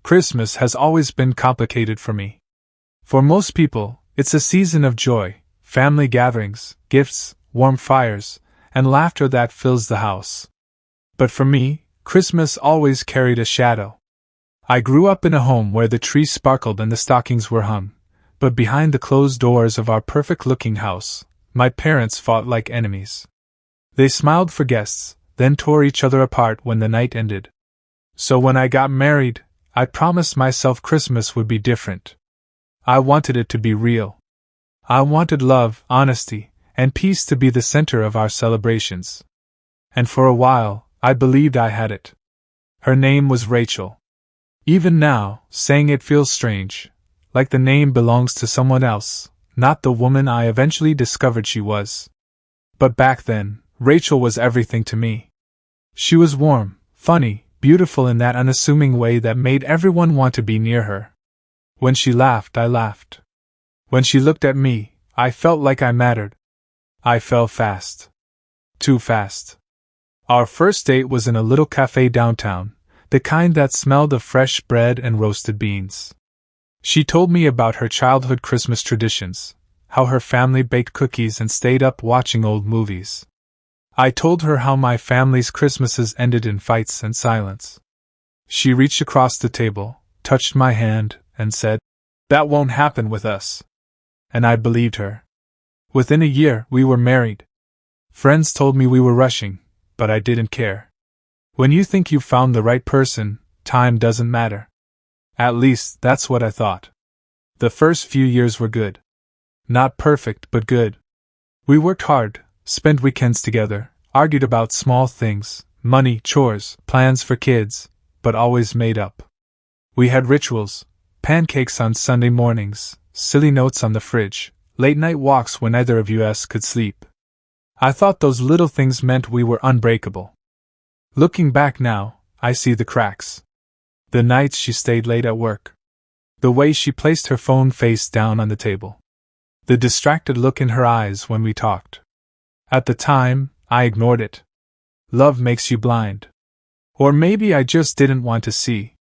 Christmas has always been complicated for me. For most people, it's a season of joy, family gatherings, gifts, warm fires, and laughter that fills the house. But for me, Christmas always carried a shadow. I grew up in a home where the trees sparkled and the stockings were hung, but behind the closed doors of our perfect-looking house, my parents fought like enemies. They smiled for guests, then tore each other apart when the night ended. So when I got married, I promised myself Christmas would be different. I wanted it to be real. I wanted love, honesty, and peace to be the center of our celebrations. And for a while, I believed I had it. Her name was Rachel. Even now, saying it feels strange, like the name belongs to someone else, not the woman I eventually discovered she was. But back then, Rachel was everything to me. She was warm, funny, beautiful in that unassuming way that made everyone want to be near her. When she laughed, I laughed. When she looked at me, I felt like I mattered. I fell fast. Too fast. Our first date was in a little cafe downtown, the kind that smelled of fresh bread and roasted beans. She told me about her childhood Christmas traditions, how her family baked cookies and stayed up watching old movies. I told her how my family's Christmases ended in fights and silence. She reached across the table, touched my hand, and said, "That won't happen with us." And I believed her. Within a year, we were married. Friends told me we were rushing, but I didn't care. When you think you've found the right person, time doesn't matter. At least, that's what I thought. The first few years were good. Not perfect, but good. We worked hard, spent weekends together, argued about small things, money, chores, plans for kids, but always made up. We had rituals, pancakes on Sunday mornings, silly notes on the fridge, late-night walks when neither of us could sleep. I thought those little things meant we were unbreakable. Looking back now, I see the cracks. The nights she stayed late at work. The way she placed her phone face down on the table. The distracted look in her eyes when we talked. At the time, I ignored it. Love makes you blind. Or maybe I just didn't want to see.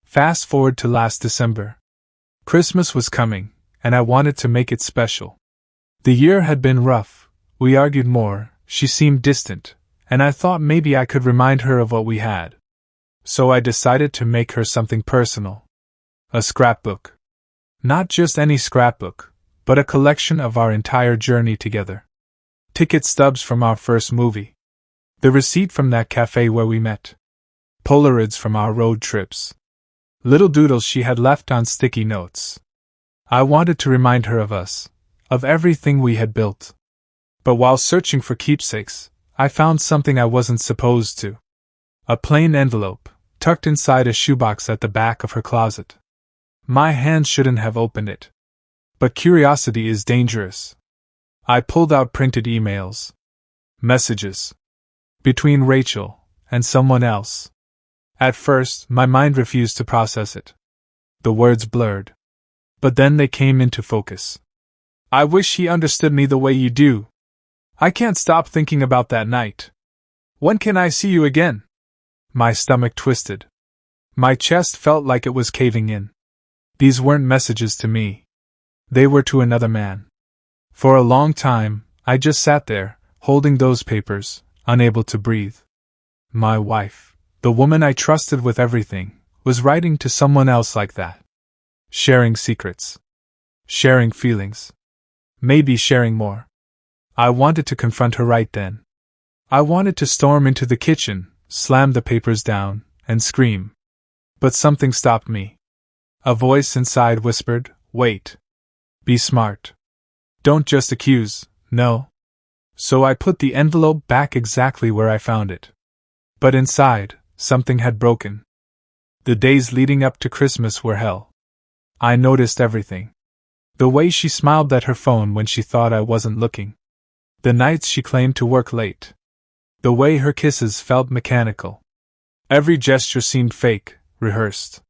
Fast forward to last December. Christmas was coming, and I wanted to make it special. The year had been rough, we argued more, she seemed distant, and I thought maybe I could remind her of what we had. So I decided to make her something personal. A scrapbook. Not just any scrapbook, but a collection of our entire journey together. Ticket stubs from our first movie. The receipt from that cafe where we met. Polaroids from our road trips. Little doodles she had left on sticky notes. I wanted to remind her of us, of everything we had built. But while searching for keepsakes, I found something I wasn't supposed to. A plain envelope, tucked inside a shoebox at the back of her closet. My hand shouldn't have opened it. But curiosity is dangerous. I pulled out printed emails. Messages. Between Rachel and someone else. At first, my mind refused to process it. The words blurred. But then they came into focus. "I wish he understood me the way you do. I can't stop thinking about that night. When can I see you again?" My stomach twisted. My chest felt like it was caving in. These weren't messages to me. They were to another man. For a long time, I just sat there, holding those papers, unable to breathe. My wife, the woman I trusted with everything, was writing to someone else like that. Sharing secrets. Sharing feelings. Maybe sharing more. I wanted to confront her right then. I wanted to storm into the kitchen, slam the papers down, and scream. But something stopped me. A voice inside whispered, "Wait. Be smart. Don't just accuse, no." So I put the envelope back exactly where I found it. But inside, something had broken. The days leading up to Christmas were hell. I noticed everything. The way she smiled at her phone when she thought I wasn't looking. The nights she claimed to work late. The way her kisses felt mechanical. Every gesture seemed fake, rehearsed.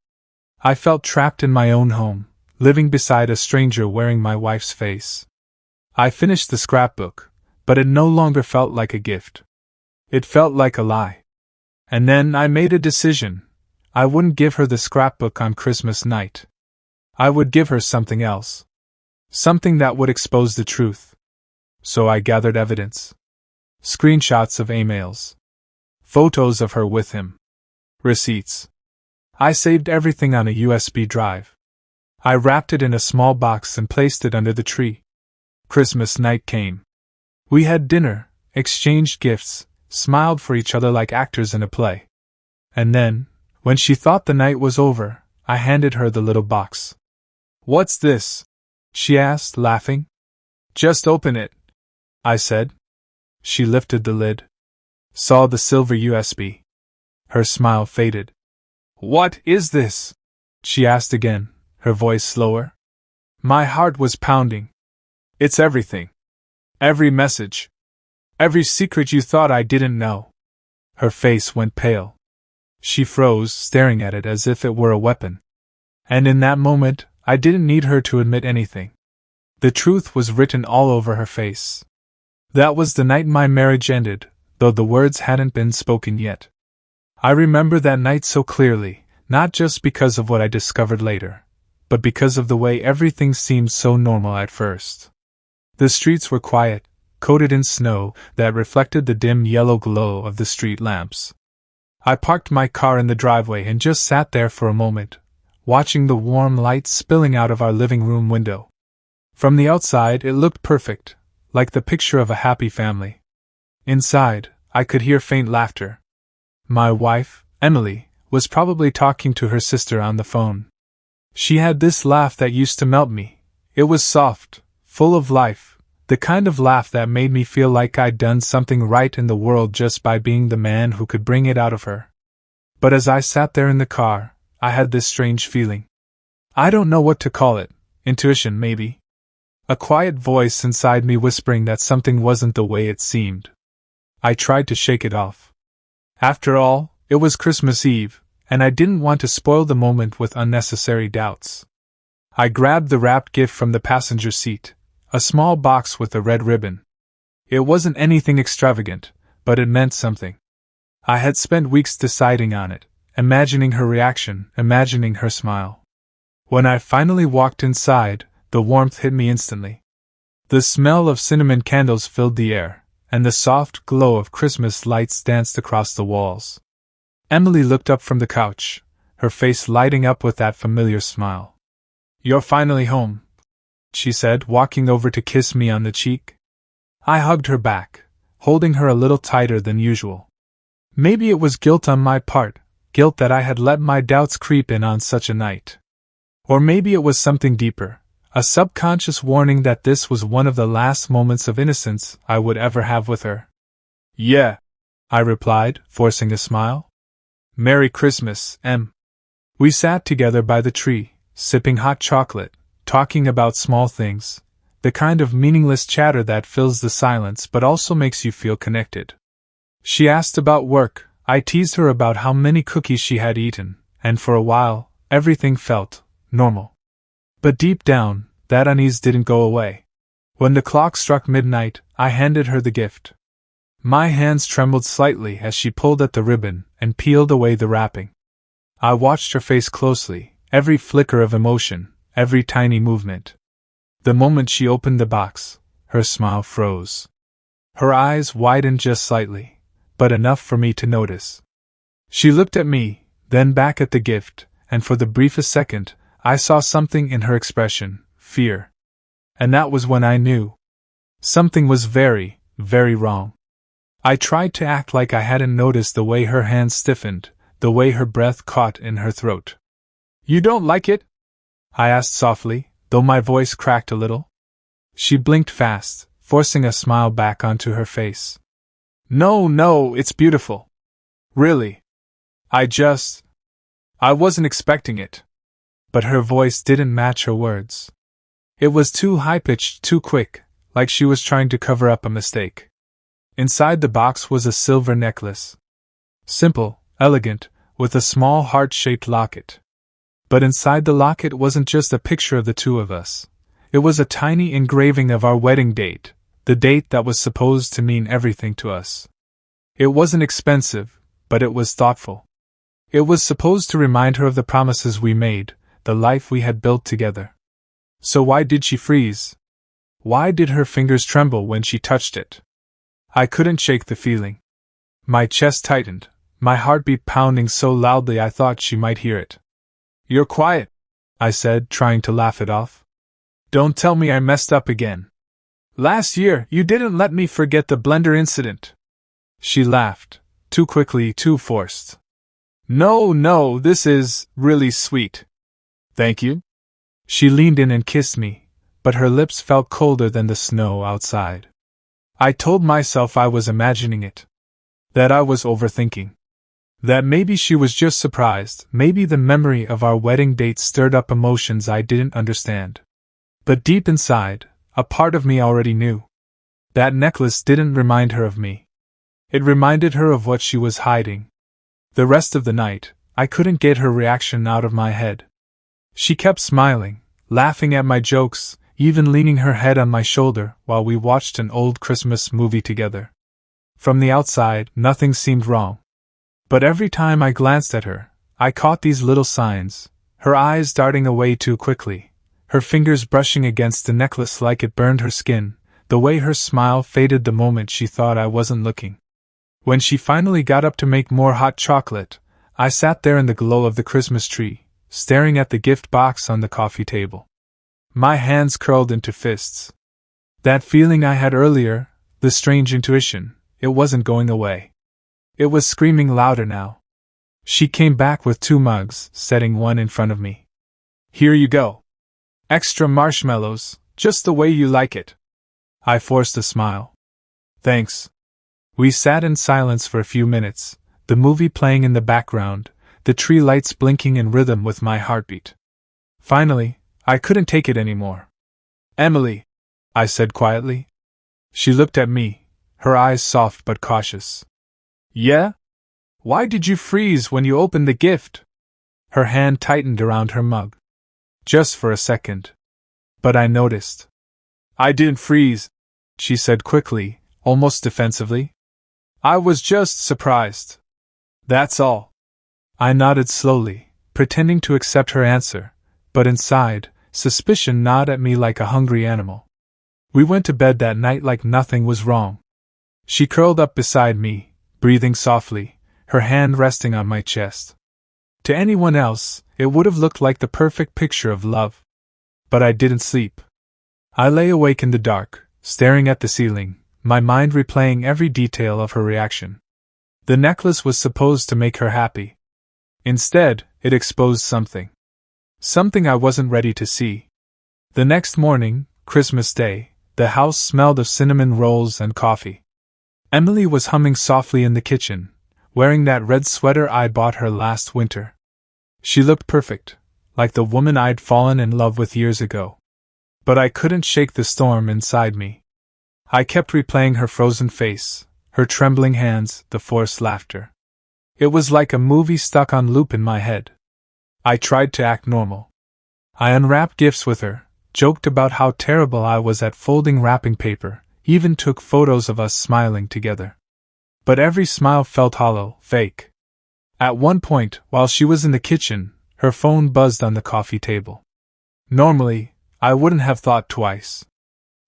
I felt trapped in my own home, living beside a stranger wearing my wife's face. I finished the scrapbook, but it no longer felt like a gift. It felt like a lie. And then I made a decision, I wouldn't give her the scrapbook on Christmas night. I would give her something else. Something that would expose the truth. So I gathered evidence. Screenshots of emails. Photos of her with him. Receipts. I saved everything on a USB drive. I wrapped it in a small box and placed it under the tree. Christmas night came. We had dinner, exchanged gifts, smiled for each other like actors in a play. And then, when she thought the night was over, I handed her the little box. "What's this?" she asked, laughing. "Just open it," I said. She lifted the lid. Saw the silver USB. Her smile faded. "What is this?" she asked again, her voice slower. My heart was pounding. "It's everything. Every message. Every secret you thought I didn't know." Her face went pale. She froze, staring at it as if it were a weapon. And in that moment, I didn't need her to admit anything. The truth was written all over her face. That was the night my marriage ended, though the words hadn't been spoken yet. I remember that night so clearly, not just because of what I discovered later, but because of the way everything seemed so normal at first. The streets were quiet, coated in snow that reflected the dim yellow glow of the street lamps. I parked my car in the driveway and just sat there for a moment, watching the warm light spilling out of our living room window. From the outside it looked perfect, like the picture of a happy family. Inside, I could hear faint laughter. My wife, Emily, was probably talking to her sister on the phone. She had this laugh that used to melt me. It was soft, full of life, the kind of laugh that made me feel like I'd done something right in the world just by being the man who could bring it out of her. But as I sat there in the car, I had this strange feeling. I don't know what to call it, intuition maybe. A quiet voice inside me whispering that something wasn't the way it seemed. I tried to shake it off. After all, it was Christmas Eve, and I didn't want to spoil the moment with unnecessary doubts. I grabbed the wrapped gift from the passenger seat, a small box with a red ribbon. It wasn't anything extravagant, but it meant something. I had spent weeks deciding on it, imagining her reaction, imagining her smile. When I finally walked inside, the warmth hit me instantly. The smell of cinnamon candles filled the air, and the soft glow of Christmas lights danced across the walls. Emily looked up from the couch, her face lighting up with that familiar smile. "You're finally home," she said, walking over to kiss me on the cheek. I hugged her back, holding her a little tighter than usual. Maybe it was guilt on my part, guilt that I had let my doubts creep in on such a night. Or maybe it was something deeper, a subconscious warning that this was one of the last moments of innocence I would ever have with her. "Yeah," I replied, forcing a smile. "Merry Christmas, Em." We sat together by the tree, sipping hot chocolate, talking about small things, the kind of meaningless chatter that fills the silence but also makes you feel connected. She asked about work, I teased her about how many cookies she had eaten, and for a while, everything felt normal. But deep down, that unease didn't go away. When the clock struck midnight, I handed her the gift. My hands trembled slightly as she pulled at the ribbon and peeled away the wrapping. I watched her face closely, every flicker of emotion, every tiny movement. The moment she opened the box, her smile froze. Her eyes widened just slightly, but enough for me to notice. She looked at me, then back at the gift, and for the briefest second, I saw something in her expression, fear. And that was when I knew. Something was very, very wrong. I tried to act like I hadn't noticed the way her hands stiffened, the way her breath caught in her throat. "You don't like it?" I asked softly, though my voice cracked a little. She blinked fast, forcing a smile back onto her face. No, it's beautiful. Really. I wasn't expecting it." But her voice didn't match her words. It was too high-pitched, too quick, like she was trying to cover up a mistake. Inside the box was a silver necklace. Simple, elegant, with a small heart-shaped locket. But inside the locket wasn't just a picture of the two of us. It was a tiny engraving of our wedding date, the date that was supposed to mean everything to us. It wasn't expensive, but it was thoughtful. It was supposed to remind her of the promises we made, the life we had built together. So why did she freeze? Why did her fingers tremble when she touched it? I couldn't shake the feeling. My chest tightened, my heartbeat pounding so loudly I thought she might hear it. "You're quiet," I said, trying to laugh it off. "Don't tell me I messed up again. Last year, you didn't let me forget the blender incident." She laughed, too quickly, too forced. No, this is really sweet. Thank you." She leaned in and kissed me, but her lips felt colder than the snow outside. I told myself I was imagining it. That I was overthinking. That maybe she was just surprised, maybe the memory of our wedding date stirred up emotions I didn't understand. But deep inside, a part of me already knew. That necklace didn't remind her of me. It reminded her of what she was hiding. The rest of the night, I couldn't get her reaction out of my head. She kept smiling, laughing at my jokes, even leaning her head on my shoulder while we watched an old Christmas movie together. From the outside, nothing seemed wrong. But every time I glanced at her, I caught these little signs, her eyes darting away too quickly, her fingers brushing against the necklace like it burned her skin, the way her smile faded the moment she thought I wasn't looking. When she finally got up to make more hot chocolate, I sat there in the glow of the Christmas tree, staring at the gift box on the coffee table. My hands curled into fists. That feeling I had earlier, the strange intuition, it wasn't going away. It was screaming louder now. She came back with 2 mugs, setting one in front of me. "Here you go. Extra marshmallows, just the way you like it." I forced a smile. "Thanks." We sat in silence for a few minutes, the movie playing in the background, the tree lights blinking in rhythm with my heartbeat. Finally, I couldn't take it anymore. "Emily," I said quietly. She looked at me, her eyes soft but cautious. "Yeah? Why did you freeze when you opened the gift?" Her hand tightened around her mug. Just for a second. But I noticed. "I didn't freeze," she said quickly, almost defensively. "I was just surprised. That's all." I nodded slowly, pretending to accept her answer, but inside, suspicion gnawed at me like a hungry animal. We went to bed that night like nothing was wrong. She curled up beside me, breathing softly, her hand resting on my chest. To anyone else, it would have looked like the perfect picture of love. But I didn't sleep. I lay awake in the dark, staring at the ceiling, my mind replaying every detail of her reaction. The necklace was supposed to make her happy. Instead, it exposed something. Something I wasn't ready to see. The next morning, Christmas Day, the house smelled of cinnamon rolls and coffee. Emily was humming softly in the kitchen, wearing that red sweater I bought her last winter. She looked perfect, like the woman I'd fallen in love with years ago. But I couldn't shake the storm inside me. I kept replaying her frozen face, her trembling hands, the forced laughter. It was like a movie stuck on loop in my head. I tried to act normal. I unwrapped gifts with her, joked about how terrible I was at folding wrapping paper, even took photos of us smiling together. But every smile felt hollow, fake. At one point, while she was in the kitchen, her phone buzzed on the coffee table. Normally, I wouldn't have thought twice.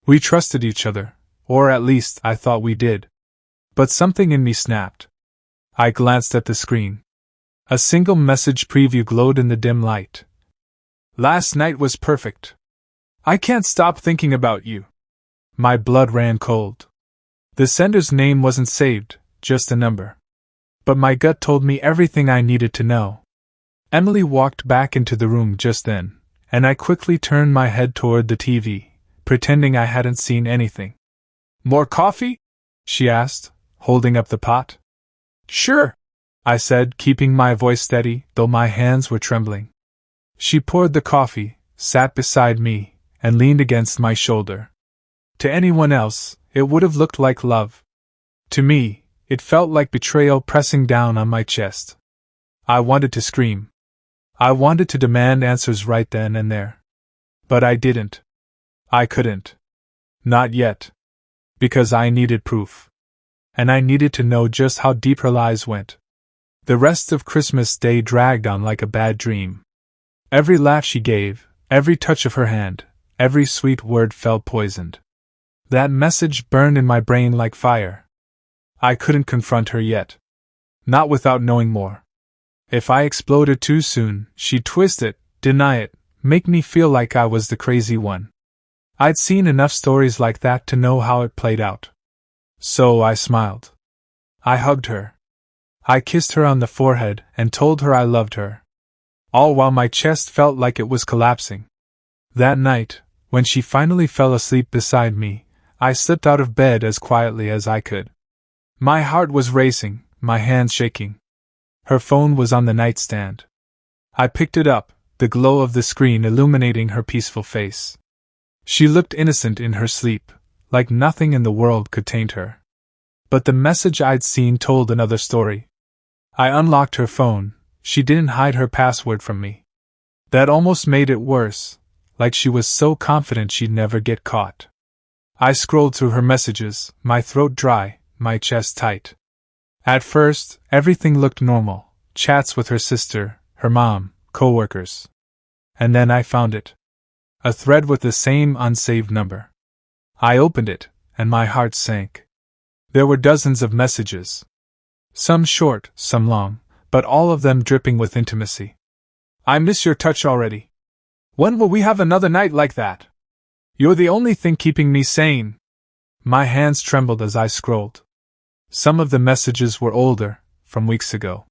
We trusted each other, or at least I thought we did. But something in me snapped. I glanced at the screen. A single message preview glowed in the dim light. "Last night was perfect. I can't stop thinking about you." My blood ran cold. The sender's name wasn't saved, just a number. But my gut told me everything I needed to know. Emily walked back into the room just then, and I quickly turned my head toward the TV, pretending I hadn't seen anything. "More coffee?" she asked, holding up the pot. "Sure," I said, keeping my voice steady, though my hands were trembling. She poured the coffee, sat beside me, and leaned against my shoulder. To anyone else, it would have looked like love. To me, it felt like betrayal pressing down on my chest. I wanted to scream. I wanted to demand answers right then and there. But I didn't. I couldn't. Not yet. Because I needed proof. And I needed to know just how deep her lies went. The rest of Christmas Day dragged on like a bad dream. Every laugh she gave, every touch of her hand, every sweet word felt poisoned. That message burned in my brain like fire. I couldn't confront her yet. Not without knowing more. If I exploded too soon, she'd twist it, deny it, make me feel like I was the crazy one. I'd seen enough stories like that to know how it played out. So I smiled. I hugged her. I kissed her on the forehead and told her I loved her. All while my chest felt like it was collapsing. That night, when she finally fell asleep beside me, I slipped out of bed as quietly as I could. My heart was racing, my hands shaking. Her phone was on the nightstand. I picked it up, the glow of the screen illuminating her peaceful face. She looked innocent in her sleep, like nothing in the world could taint her. But the message I'd seen told another story. I unlocked her phone. She didn't hide her password from me. That almost made it worse, like she was so confident she'd never get caught. I scrolled through her messages, my throat dry, my chest tight. At first, everything looked normal. Chats with her sister, her mom, coworkers. And then I found it. A thread with the same unsaved number. I opened it, and my heart sank. There were dozens of messages. Some short, some long, but all of them dripping with intimacy. I miss your touch already. When will we have another night like that? You're the only thing keeping me sane. My hands trembled as I scrolled. Some of the messages were older, from weeks ago.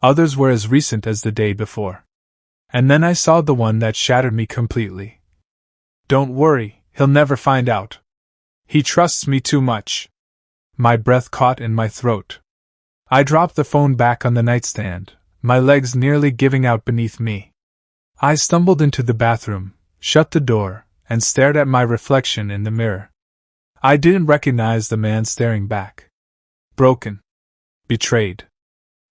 Others were as recent as the day before. And then I saw the one that shattered me completely. Don't worry, he'll never find out. He trusts me too much. My breath caught in my throat. I dropped the phone back on the nightstand, my legs nearly giving out beneath me. I stumbled into the bathroom, shut the door, and stared at my reflection in the mirror. I didn't recognize the man staring back. Broken. Betrayed.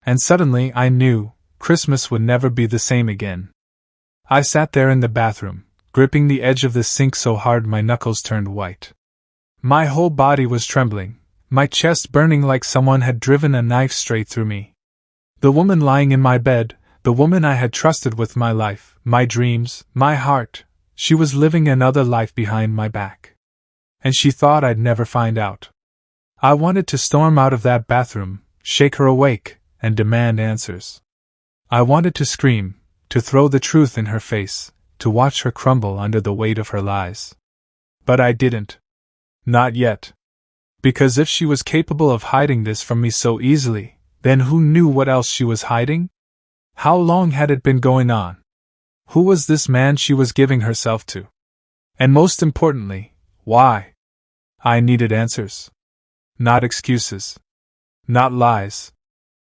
And suddenly I knew Christmas would never be the same again. I sat there in the bathroom, gripping the edge of the sink so hard my knuckles turned white. My whole body was trembling, my chest burning like someone had driven a knife straight through me. The woman lying in my bed, the woman I had trusted with my life, my dreams, my heart, she was living another life behind my back. And she thought I'd never find out. I wanted to storm out of that bathroom, shake her awake, and demand answers. I wanted to scream, to throw the truth in her face, to watch her crumble under the weight of her lies. But I didn't. Not yet. Because if she was capable of hiding this from me so easily, then who knew what else she was hiding? How long had it been going on? Who was this man she was giving herself to? And most importantly, why? I needed answers. Not excuses. Not lies.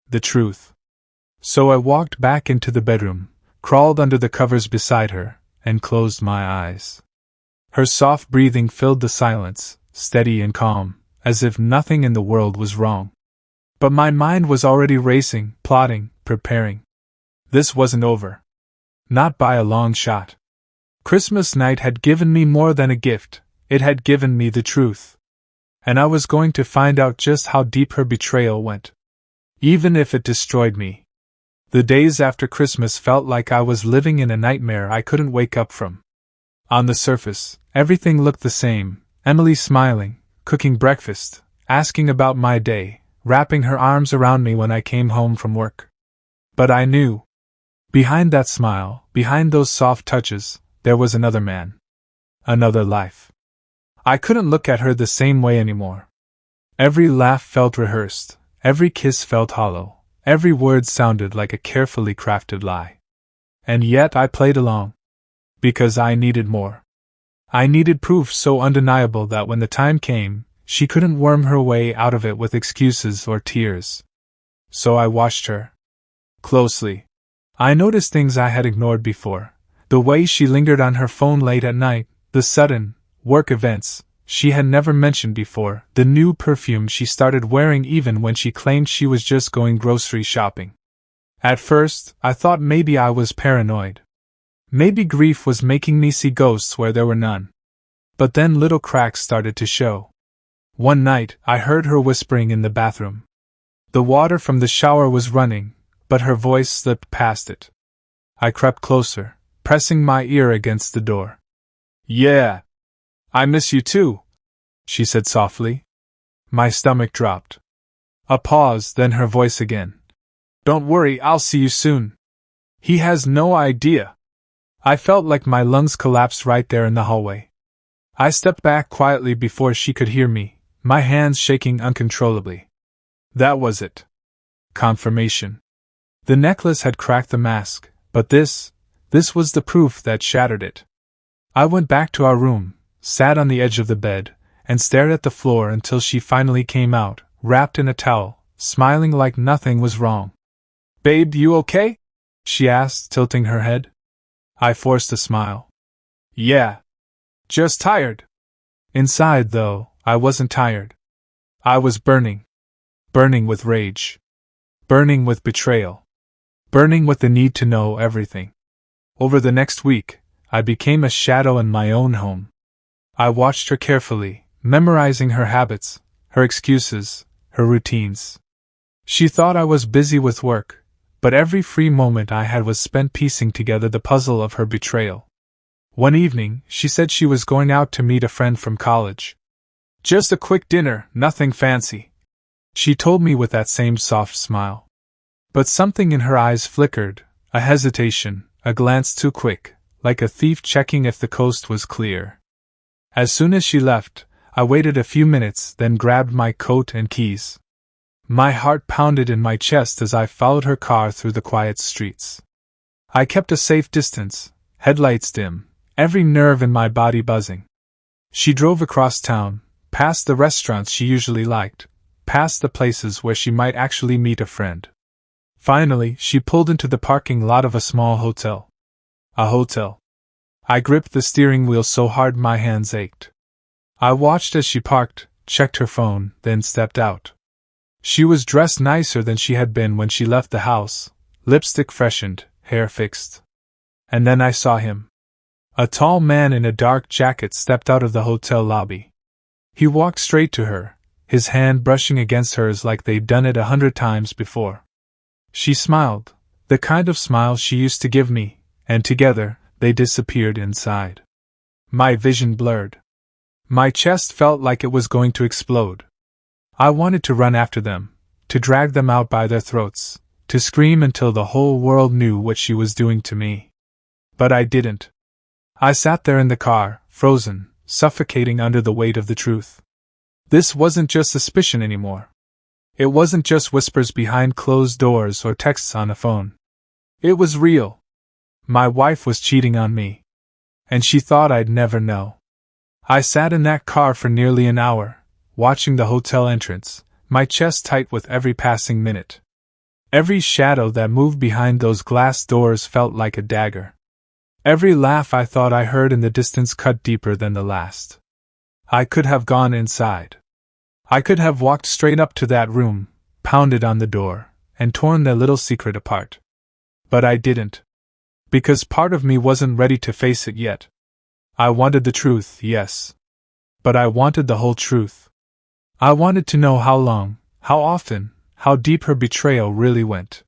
The truth. So I walked back into the bedroom, crawled under the covers beside her, and closed my eyes. Her soft breathing filled the silence, steady and calm, as if nothing in the world was wrong. But my mind was already racing, plotting, preparing. This wasn't over. Not by a long shot. Christmas night had given me more than a gift, it had given me the truth. And I was going to find out just how deep her betrayal went. Even if it destroyed me. The days after Christmas felt like I was living in a nightmare I couldn't wake up from. On the surface, everything looked the same, Emily smiling, cooking breakfast, asking about my day, wrapping her arms around me when I came home from work. But I knew. Behind that smile, behind those soft touches, there was another man. Another life. I couldn't look at her the same way anymore. Every laugh felt rehearsed, every kiss felt hollow, every word sounded like a carefully crafted lie. And yet I played along. Because I needed more. I needed proof so undeniable that when the time came, she couldn't worm her way out of it with excuses or tears. So I watched her. Closely. I noticed things I had ignored before. The way she lingered on her phone late at night, the sudden, work events she had never mentioned before, the new perfume she started wearing even when she claimed she was just going grocery shopping. At first, I thought maybe I was paranoid. Maybe grief was making me see ghosts where there were none. But then little cracks started to show. One night, I heard her whispering in the bathroom. The water from the shower was running, but her voice slipped past it. I crept closer, pressing my ear against the door. "Yeah. I miss you too," she said softly. My stomach dropped. A pause, then her voice again. "Don't worry, I'll see you soon." He has no idea. I felt like my lungs collapsed right there in the hallway. I stepped back quietly before she could hear me, my hands shaking uncontrollably. That was it. Confirmation. The necklace had cracked the mask, but this was the proof that shattered it. I went back to our room, sat on the edge of the bed, and stared at the floor until she finally came out, wrapped in a towel, smiling like nothing was wrong. "Babe, you okay?" she asked, tilting her head. I forced a smile. "Yeah. Just tired." Inside, though, I wasn't tired. I was burning. Burning with rage. Burning with betrayal. Burning with the need to know everything. Over the next week, I became a shadow in my own home. I watched her carefully, memorizing her habits, her excuses, her routines. She thought I was busy with work, but every free moment I had was spent piecing together the puzzle of her betrayal. One evening, she said she was going out to meet a friend from college. "Just a quick dinner, nothing fancy," she told me with that same soft smile. But something in her eyes flickered, a hesitation, a glance too quick, like a thief checking if the coast was clear. As soon as she left, I waited a few minutes, then grabbed my coat and keys. My heart pounded in my chest as I followed her car through the quiet streets. I kept a safe distance, headlights dim, every nerve in my body buzzing. She drove across town, past the restaurants she usually liked, past the places where she might actually meet a friend. Finally, she pulled into the parking lot of a small hotel. A hotel. I gripped the steering wheel so hard my hands ached. I watched as she parked, checked her phone, then stepped out. She was dressed nicer than she had been when she left the house, lipstick freshened, hair fixed. And then I saw him. A tall man in a dark jacket stepped out of the hotel lobby. He walked straight to her, his hand brushing against hers like they'd done it 100 times before. She smiled, the kind of smile she used to give me, and together, they disappeared inside. My vision blurred. My chest felt like it was going to explode. I wanted to run after them, to drag them out by their throats, to scream until the whole world knew what she was doing to me. But I didn't. I sat there in the car, frozen, suffocating under the weight of the truth. This wasn't just suspicion anymore. It wasn't just whispers behind closed doors or texts on a phone. It was real. My wife was cheating on me. And she thought I'd never know. I sat in that car for nearly an hour, watching the hotel entrance, my chest tight with every passing minute. Every shadow that moved behind those glass doors felt like a dagger. Every laugh I thought I heard in the distance cut deeper than the last. I could have gone inside. I could have walked straight up to that room, pounded on the door, and torn their little secret apart. But I didn't. Because part of me wasn't ready to face it yet. I wanted the truth, yes. But I wanted the whole truth. I wanted to know how long, how often, how deep her betrayal really went.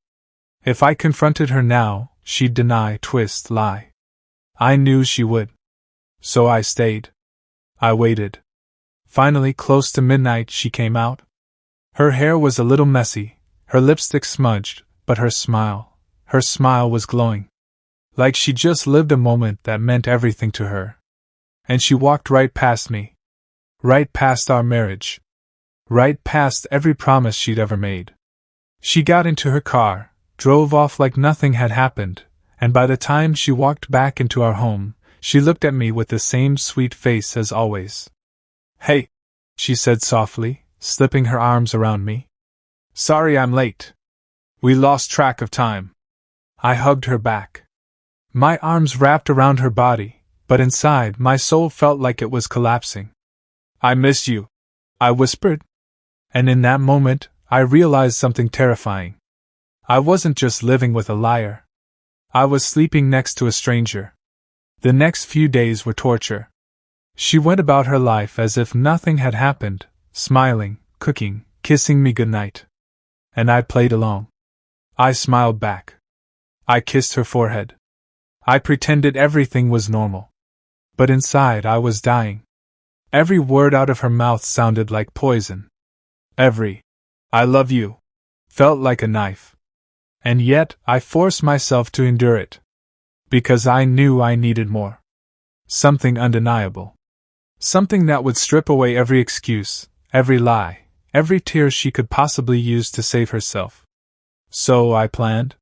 If I confronted her now, she'd deny, twist, lie. I knew she would. So I stayed. I waited. Finally, close to midnight, she came out. Her hair was a little messy, her lipstick smudged, but her smile was glowing. Like she'd just lived a moment that meant everything to her. And she walked right past me. Right past our marriage. Right past every promise she'd ever made. She got into her car, drove off like nothing had happened, and by the time she walked back into our home, she looked at me with the same sweet face as always. "Hey," she said softly, slipping her arms around me. "Sorry I'm late. We lost track of time." I hugged her back. My arms wrapped around her body, but inside my soul felt like it was collapsing. "I miss you," I whispered. And in that moment, I realized something terrifying. I wasn't just living with a liar. I was sleeping next to a stranger. The next few days were torture. She went about her life as if nothing had happened, smiling, cooking, kissing me goodnight. And I played along. I smiled back. I kissed her forehead. I pretended everything was normal. But inside I was dying. Every word out of her mouth sounded like poison. Every "I love you" felt like a knife. And yet I forced myself to endure it. Because I knew I needed more. Something undeniable. Something that would strip away every excuse, every lie, every tear she could possibly use to save herself. So I planned.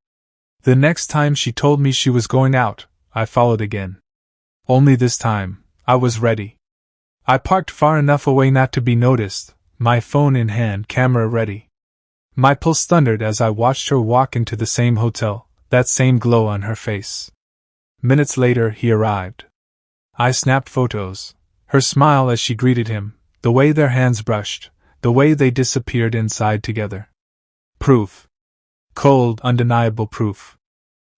The next time she told me she was going out, I followed again. Only this time, I was ready. I parked far enough away not to be noticed, my phone in hand, camera ready. My pulse thundered as I watched her walk into the same hotel, that same glow on her face. Minutes later, he arrived. I snapped photos. Her smile as she greeted him, the way their hands brushed, the way they disappeared inside together. Proof. Cold, undeniable proof.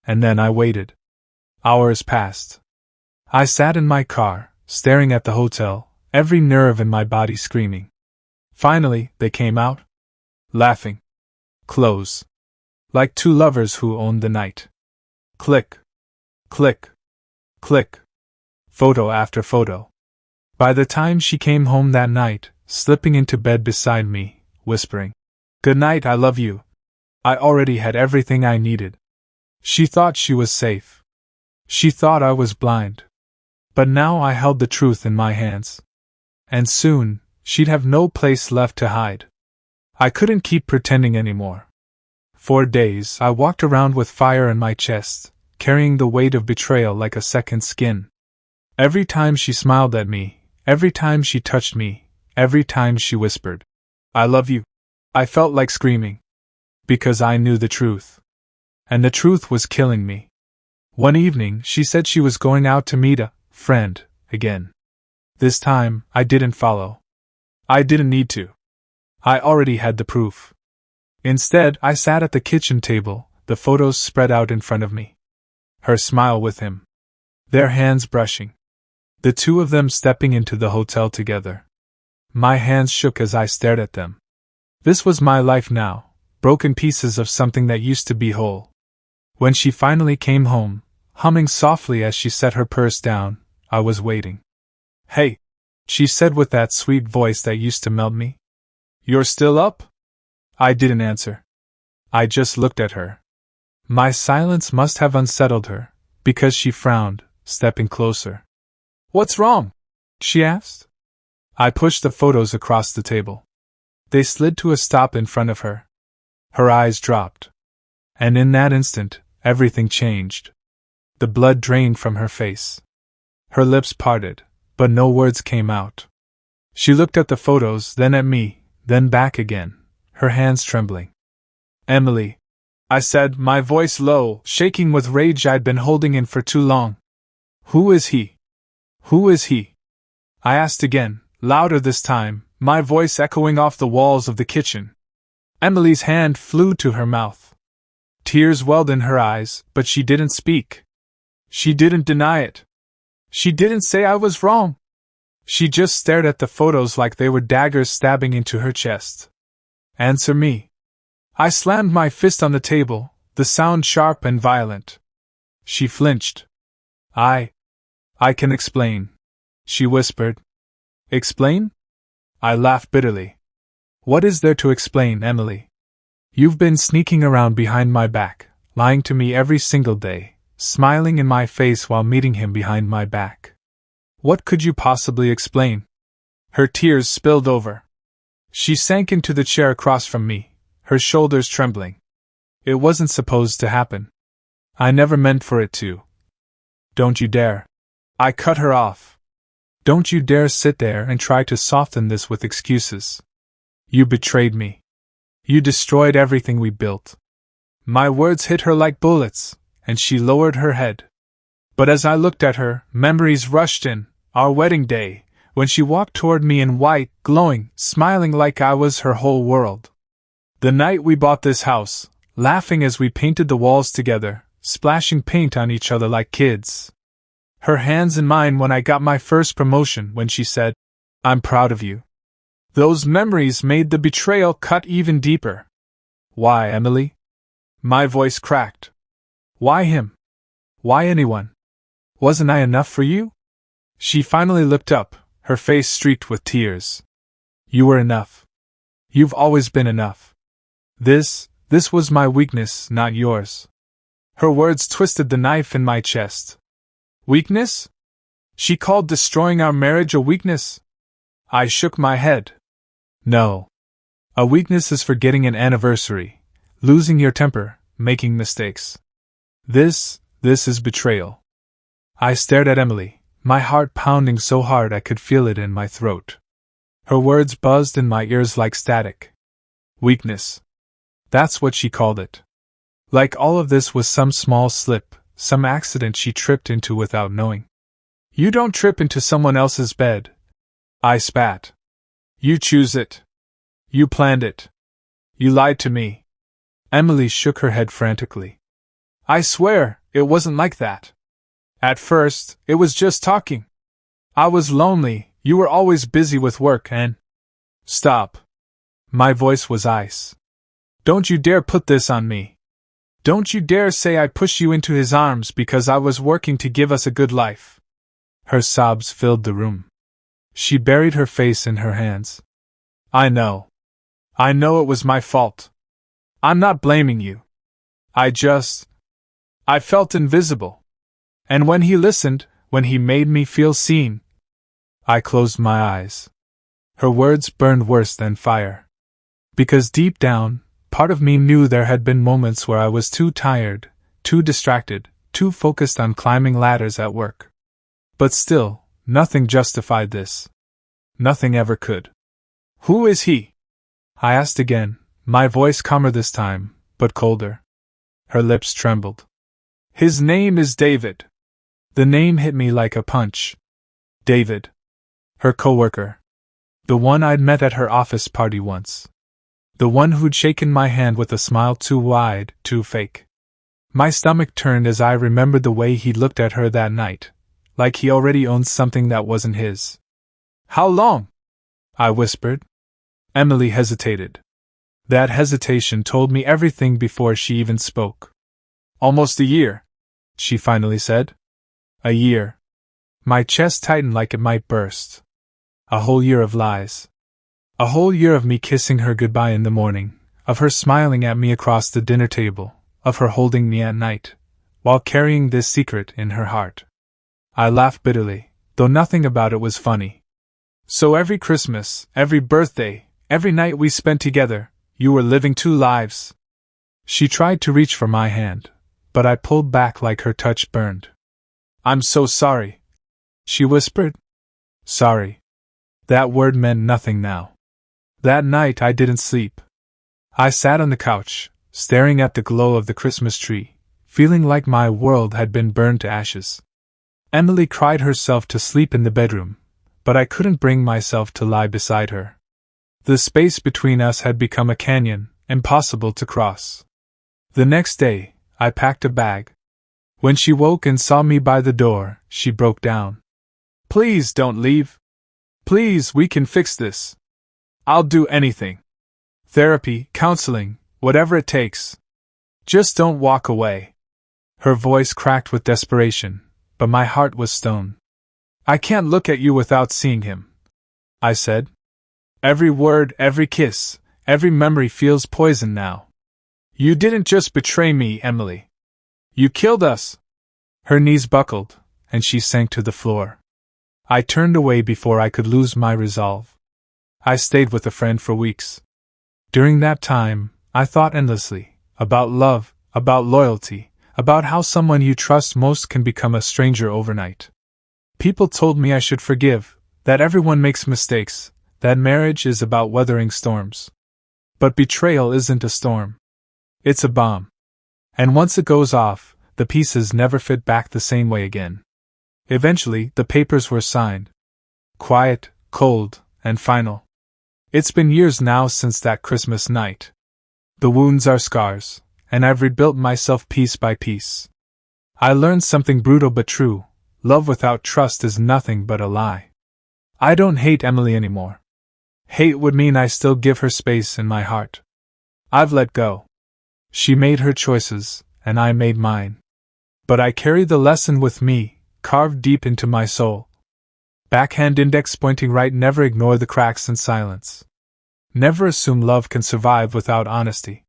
And then I waited. Hours passed. I sat in my car, staring at the hotel, every nerve in my body screaming. Finally, they came out. Laughing. Close. Like two lovers who owned the night. Click. Click. Click. Photo after photo. By the time she came home that night, slipping into bed beside me, whispering, "Good night, I love you," I already had everything I needed. She thought she was safe. She thought I was blind. But now I held the truth in my hands. And soon, she'd have no place left to hide. I couldn't keep pretending anymore. For days I walked around with fire in my chest, carrying the weight of betrayal like a second skin. Every time she smiled at me, every time she touched me, every time she whispered, "I love you," I felt like screaming. Because I knew the truth. And the truth was killing me. One evening she said she was going out to meet a friend again. This time, I didn't follow. I didn't need to. I already had the proof. Instead, I sat at the kitchen table, the photos spread out in front of me. Her smile with him. Their hands brushing. The two of them stepping into the hotel together. My hands shook as I stared at them. This was my life now, broken pieces of something that used to be whole. When she finally came home, humming softly as she set her purse down, I was waiting. "Hey," she said with that sweet voice that used to melt me. "You're still up?" I didn't answer. I just looked at her. My silence must have unsettled her, because she frowned, stepping closer. "What's wrong?" she asked. I pushed the photos across the table. They slid to a stop in front of her. Her eyes dropped. And in that instant, everything changed. The blood drained from her face. Her lips parted, but no words came out. She looked at the photos, then at me, then back again, her hands trembling. "Emily," I said, my voice low, shaking with rage I'd been holding in for too long. "Who is he? Who is he?" I asked again, louder this time, my voice echoing off the walls of the kitchen. Emily's hand flew to her mouth. Tears welled in her eyes, but she didn't speak. She didn't deny it. She didn't say I was wrong. She just stared at the photos like they were daggers stabbing into her chest. "Answer me." I slammed my fist on the table, the sound sharp and violent. She flinched. I can explain," she whispered. "Explain?" I laughed bitterly. "What is there to explain, Emily? You've been sneaking around behind my back, lying to me every single day, smiling in my face while meeting him behind my back. What could you possibly explain?" Her tears spilled over. She sank into the chair across from me, her shoulders trembling. "It wasn't supposed to happen. I never meant for it to. Don't you dare." I cut her off. "Don't you dare sit there and try to soften this with excuses. You betrayed me. You destroyed everything we built." My words hit her like bullets, and she lowered her head. But as I looked at her, memories rushed in, our wedding day, when she walked toward me in white, glowing, smiling like I was her whole world. The night we bought this house, laughing as we painted the walls together, splashing paint on each other like kids. Her hands in mine when I got my first promotion, when she said, "I'm proud of you." Those memories made the betrayal cut even deeper. Why, Emily? My voice cracked. Why him? Why anyone? Wasn't I enough for you? She finally looked up, her face streaked with tears. You were enough. You've always been enough. This was my weakness, not yours. Her words twisted the knife in my chest. Weakness? She called destroying our marriage a weakness? I shook my head. No. A weakness is forgetting an anniversary, losing your temper, making mistakes. This is betrayal. I stared at Emily, my heart pounding so hard I could feel it in my throat. Her words buzzed in my ears like static. Weakness. That's what she called it. Like all of this was some small slip, some accident she tripped into without knowing. You don't trip into someone else's bed. I spat. You choose it. You planned it. You lied to me. Emily shook her head frantically. I swear, it wasn't like that. At first, it was just talking. I was lonely, you were always busy with work and… Stop. My voice was ice. Don't you dare put this on me. Don't you dare say I pushed you into his arms because I was working to give us a good life. Her sobs filled the room. She buried her face in her hands. I know it was my fault. I'm not blaming you. I felt invisible. And when he listened, when he made me feel seen, I closed my eyes. Her words burned worse than fire. Because deep down, part of me knew there had been moments where I was too tired, too distracted, too focused on climbing ladders at work. But still, nothing justified this. Nothing ever could. Who is he? I asked again, my voice calmer this time, but colder. Her lips trembled. His name is David. The name hit me like a punch. David. Her coworker. The one I'd met at her office party once. The one who'd shaken my hand with a smile too wide, too fake. My stomach turned as I remembered the way he looked at her that night, like he already owned something that wasn't his. How long? I whispered. Emily hesitated. That hesitation told me everything before she even spoke. Almost a year, she finally said. A year. My chest tightened like it might burst. A whole year of lies. A whole year of me kissing her goodbye in the morning, of her smiling at me across the dinner table, of her holding me at night, while carrying this secret in her heart. I laughed bitterly, though nothing about it was funny. So every Christmas, every birthday, every night we spent together, you were living two lives. She tried to reach for my hand, but I pulled back like her touch burned. I'm so sorry, she whispered. Sorry. That word meant nothing now. That night I didn't sleep. I sat on the couch, staring at the glow of the Christmas tree, feeling like my world had been burned to ashes. Emily cried herself to sleep in the bedroom, but I couldn't bring myself to lie beside her. The space between us had become a canyon, impossible to cross. The next day, I packed a bag. When she woke and saw me by the door, she broke down. Please don't leave. Please, we can fix this. I'll do anything. Therapy, counseling, whatever it takes. Just don't walk away. Her voice cracked with desperation, but my heart was stone. I can't look at you without seeing him, I said. Every word, every kiss, every memory feels poison now. You didn't just betray me, Emily. You killed us. Her knees buckled, and she sank to the floor. I turned away before I could lose my resolve. I stayed with a friend for weeks. During that time, I thought endlessly about love, about loyalty, about how someone you trust most can become a stranger overnight. People told me I should forgive, that everyone makes mistakes, that marriage is about weathering storms. But betrayal isn't a storm. It's a bomb. And once it goes off, the pieces never fit back the same way again. Eventually, the papers were signed. Quiet, cold, and final. It's been years now since that Christmas night. The wounds are scars, and I've rebuilt myself piece by piece. I learned something brutal but true: love without trust is nothing but a lie. I don't hate Emily anymore. Hate would mean I still give her space in my heart. I've let go. She made her choices, and I made mine. But I carry the lesson with me, carved deep into my soul. Backhand index pointing right. Never ignore the cracks in silence. Never assume love can survive without honesty.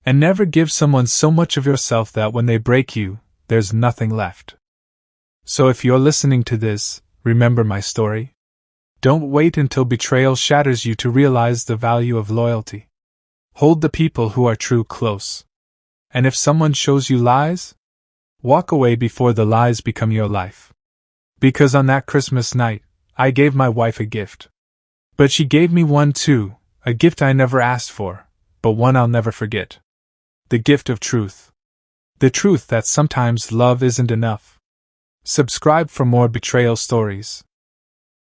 And never give someone so much of yourself that when they break you, there's nothing left. So if you're listening to this, remember my story. Don't wait until betrayal shatters you to realize the value of loyalty. Hold the people who are true close. And if someone shows you lies, walk away before the lies become your life. Because on that Christmas night, I gave my wife a gift. But she gave me one too, a gift I never asked for, but one I'll never forget. The gift of truth. The truth that sometimes love isn't enough. Subscribe for more betrayal stories.